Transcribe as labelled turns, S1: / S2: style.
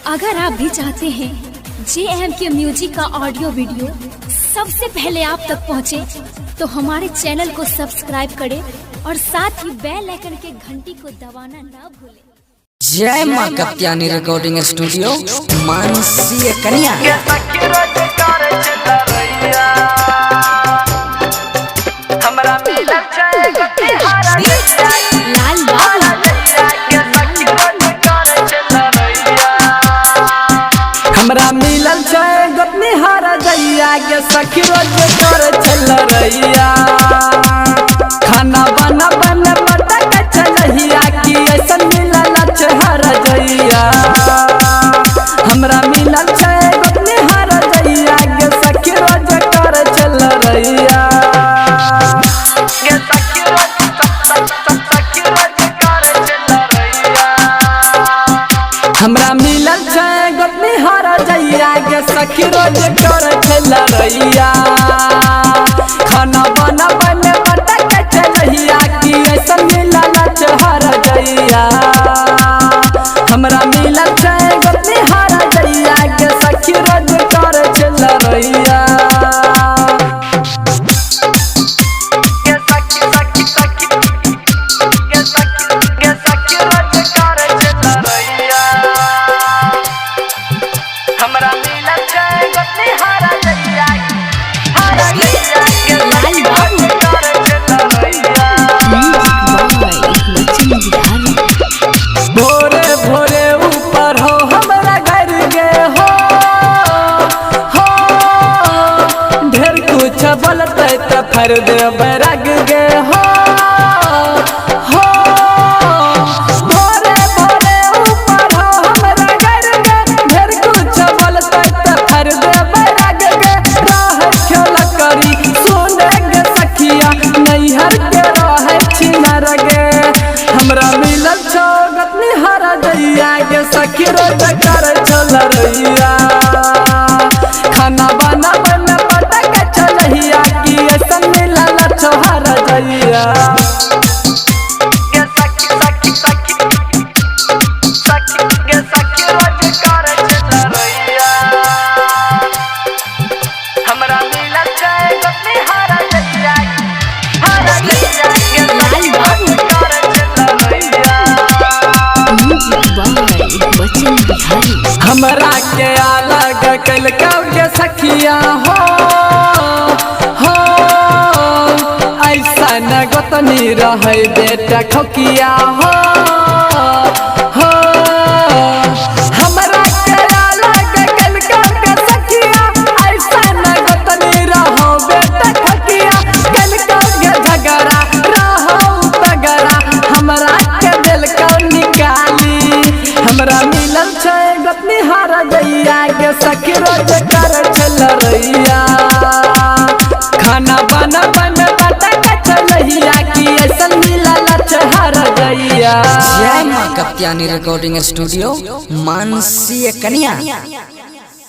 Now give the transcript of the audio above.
S1: अगर आप भी चाहते हैं JMK म्यूजिक का ऑडियो वीडियो सबसे पहले आप तक पहुंचे, तो हमारे चैनल को सब्सक्राइब करें और साथ ही बेल आइकन के घंटी को दबाना ना भूलें।
S2: जय माँ कत्यानी रिकॉर्डिंग स्टूडियो मानसी कन्या।
S3: हमरा मिलल छै गोतनी हारा जइया के सखी रोज कर चल रहिया। खाना बना बना पटक चलहिया कि ऐसन मिलल छै हारा जइया। हमरा मिलल छै गोतनी हारा जइया के सखी रोज कर चल रहिया। हमरा मिलल छै गोतनी हारा जइया के सखी रोज कर चल रहिया। खाना बना बने पटक चलहिया कि ऐसन मिलल छै हारा जइया। हमरा मिलल छै गोतनी हारा जइया के सखी रोज कर चल रहिया। भोरे भोरे ऊपर हो हमरा घर गे हो ढेर कुछ बोलते तो फर देव रग गे हो। भोरे भोरे ऊपर हो हमरा घर गे ढेर कुछ बोलते तो फर देव रग गे। राह खेल करी सुने गे सखिया नैहर के रह छिनर गे। हमरा मिलल छो गोतनी हारा जइया के सखी रोज कर चल रहिया। खाना बना बना पटक चलहिया कि ऐसन मिलल छो हारा जइया। हमरा के अलग कल के सखिया हो ऐसा न गोतनी रहे बेटा खोकिया हो। हमरा के अलग कल के सखिया ऐसा न गोतनी रहो बेटा खोकिया। कल के झगड़ा रहो तगड़ा हमरा के दिल को निकाली। हमरा मिलल छै गोतनी हारा जइया के सखी रोज कर चल रहिया। खाना बना बना पटक चलहिया कि ऐसन मिलल छै हारा जइया।
S2: जय माँ कत्यानी रिकॉर्डिंग स्टूडियो मानसी कन्या।